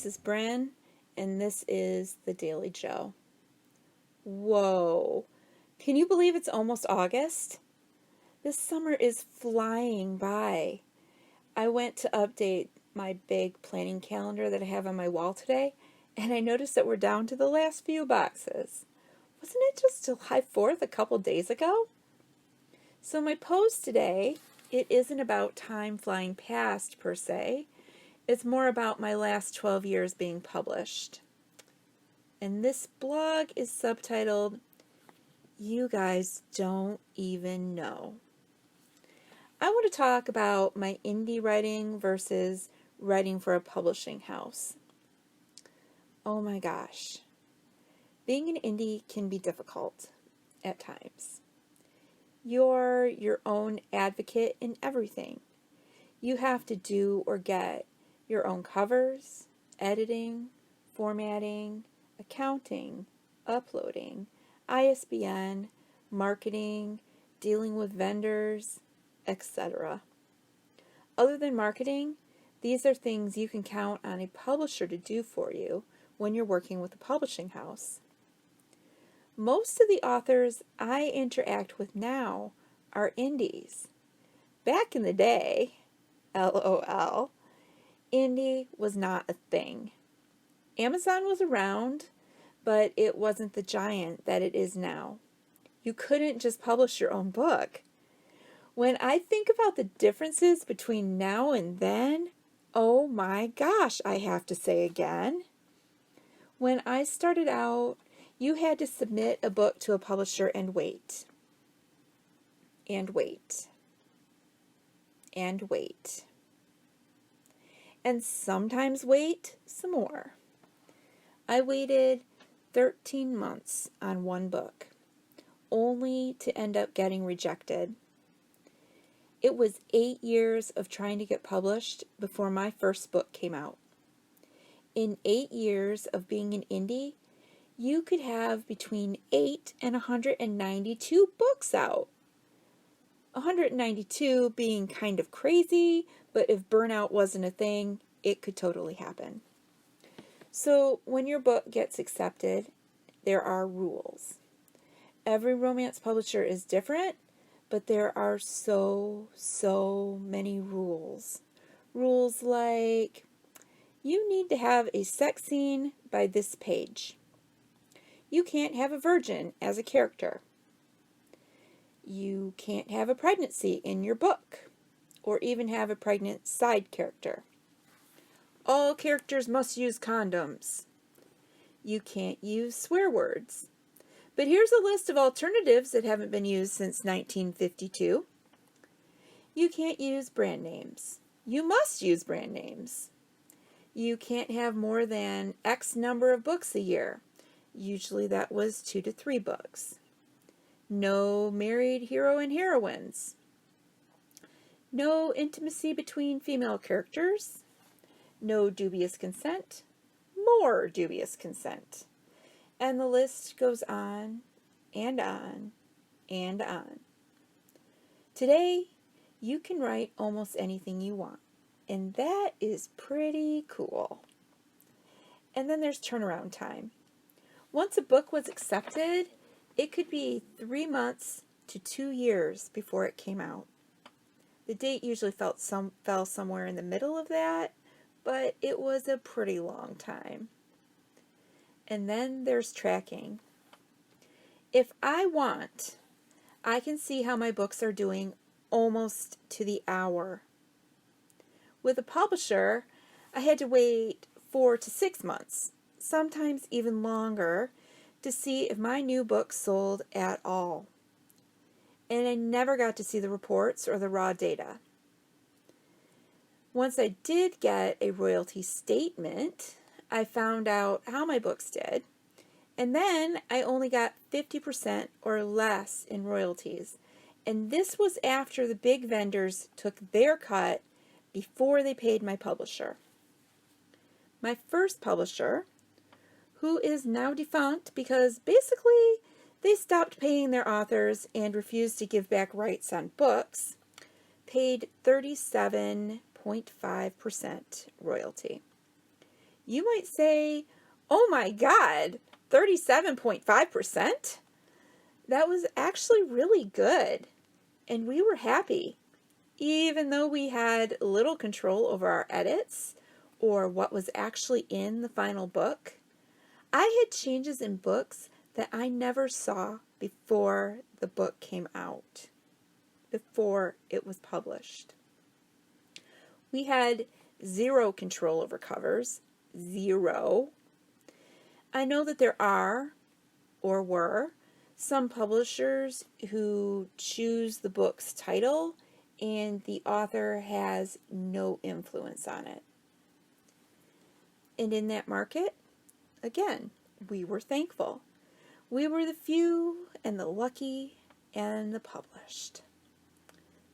this is Bren, and this is The Daily Joe. Whoa, can you believe it's almost August? This summer is flying by. I went to update my big planning calendar that I have on my wall today, and I noticed that we're down to the last few boxes. Wasn't it just July 4th a couple days ago? So my post today, it isn't about time flying past per se. It's more about my last 12 years being published. And this blog is subtitled, You Guys Don't Even Know. I want to talk about my indie writing versus writing for a publishing house. Oh my gosh. Being an indie can be difficult at times. You're your own advocate in everything. You have to do or get your own covers, editing, formatting, accounting, uploading, ISBN, marketing, dealing with vendors, etc. Other than marketing, these are things you can count on a publisher to do for you when you're working with a publishing house. Most of the authors I interact with now are indies. Back in the day, LOL, indie was not a thing. Amazon was around, but it wasn't the giant that it is now. You couldn't just publish your own book. When I think about the differences between now and then, oh my gosh, I have to say again. When I started out, you had to submit a book to a publisher and wait. And wait. And wait. And sometimes wait some more. I waited 13 months on one book, only to end up getting rejected. It was 8 years of trying to get published before my first book came out. In 8 years of being an indie, you could have between 8 and 192 books out. 192 being kind of crazy, but if burnout wasn't a thing, it could totally happen. So when your book gets accepted, there are rules. Every romance publisher is different, but there are so many rules. Rules like, you need to have a sex scene by this page. You can't have a virgin as a character. You can't have a pregnancy in your book, or even have a pregnant side character. All characters must use condoms. You can't use swear words. But here's a list of alternatives that haven't been used since 1952. You can't use brand names. You must use brand names. You can't have more than X number of books a year. Usually that was 2 to 3 books. No married hero and heroines. No intimacy between female characters. No dubious consent. More dubious consent. And the list goes on and on and on. Today, you can write almost anything you want, and that is pretty cool. And then there's turnaround time. Once a book was accepted, it could be 3 months to 2 years before it came out. The date usually fell somewhere in the middle of that, but it was a pretty long time. And then there's tracking. If I want, I can see how my books are doing almost to the hour. With a publisher, I had to wait 4 to 6 months, sometimes even longer, to see if my new book sold at all. And I never got to see the reports or the raw data. Once I did get a royalty statement, I found out how my books did, and then I only got 50% or less in royalties. And this was after the big vendors took their cut before they paid my publisher. My first publisher, who is now defunct because basically they stopped paying their authors and refused to give back rights on books, paid 37.5% royalty. You might say, oh my God, 37.5%? That was actually really good, and we were happy. Even though we had little control over our edits or what was actually in the final book, I had changes in books that I never saw before the book came out, before it was published. We had zero control over covers, zero. I know that there are, or were, some publishers who choose the book's title and the author has no influence on it. And in that market, again, we were thankful. We were the few and the lucky and the published.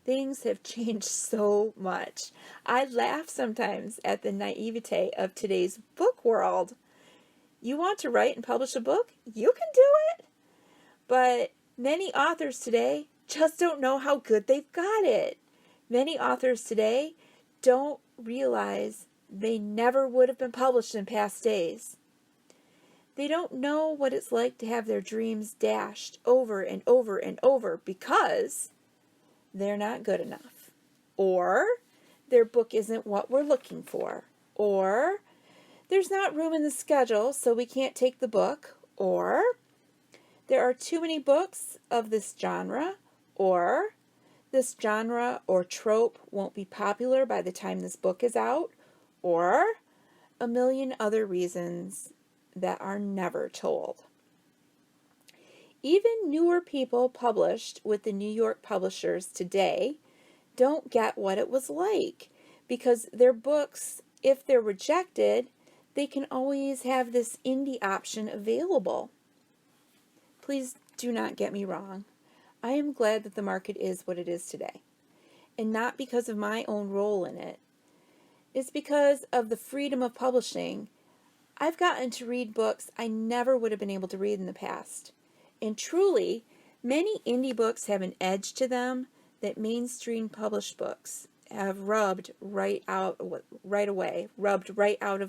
Things have changed so much. I laugh sometimes at the naivete of today's book world. You want to write and publish a book? You can do it. But many authors today just don't know how good they've got it. Many authors today don't realize they never would have been published in past days. They don't know what it's like to have their dreams dashed over and over and over because they're not good enough. Or their book isn't what we're looking for. Or there's not room in the schedule, so we can't take the book. Or there are too many books of this genre. Or this genre or trope won't be popular by the time this book is out. Or a million other reasons that are never told. Even newer people published with the New York publishers today don't get what it was like because their books, if they're rejected, they can always have this indie option available. Please do not get me wrong. I am glad that the market is what it is today, and not because of my own role in it. It's because of the freedom of publishing. I've gotten to read books I never would have been able to read in the past. And truly, many indie books have an edge to them that mainstream published books have rubbed right out of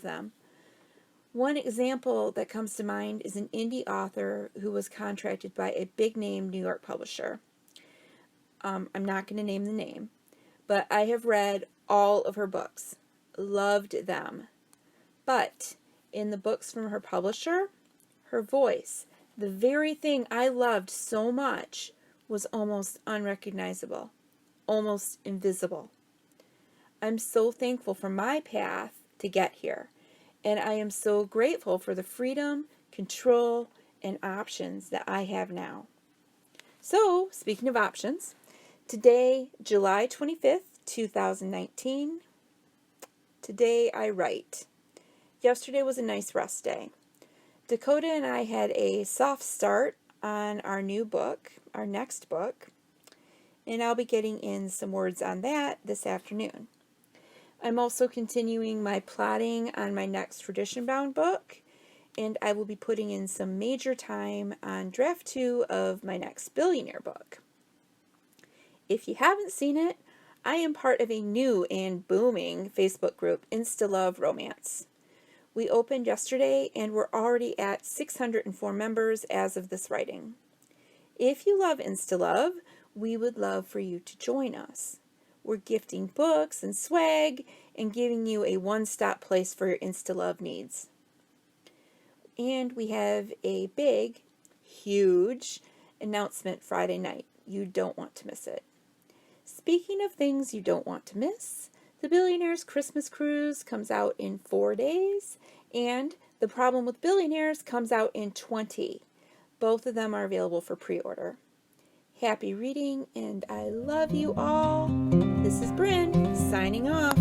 them. One example that comes to mind is an indie author who was contracted by a big-name New York publisher. I'm not going to name the name, but I have read all of her books, loved them. But in the books from her publisher, her voice, the very thing I loved so much, was almost unrecognizable, almost invisible. I'm so thankful for my path to get here, and I am so grateful for the freedom, control, and options that I have now. So, speaking of options, today, July 25th, 2019, today I write. Yesterday was a nice rest day. Dakota and I had a soft start on our new book, our next book, and I'll be getting in some words on that this afternoon. I'm also continuing my plotting on my next tradition-bound book, and I will be putting in some major time on draft 2 of my next billionaire book. If you haven't seen it, I am part of a new and booming Facebook group, Insta-Love Romance. We opened yesterday and we're already at 604 members as of this writing. If you love Insta-Love, we would love for you to join us. We're gifting books and swag and giving you a one-stop place for your Insta-Love needs. And we have a big, huge announcement Friday night. You don't want to miss it. Speaking of things you don't want to miss, The Billionaire's Christmas Cruise comes out in 4 days, and The Problem with Billionaires comes out in 20. Both of them are available for pre-order. Happy reading, and I love you all. This is Bryn, signing off.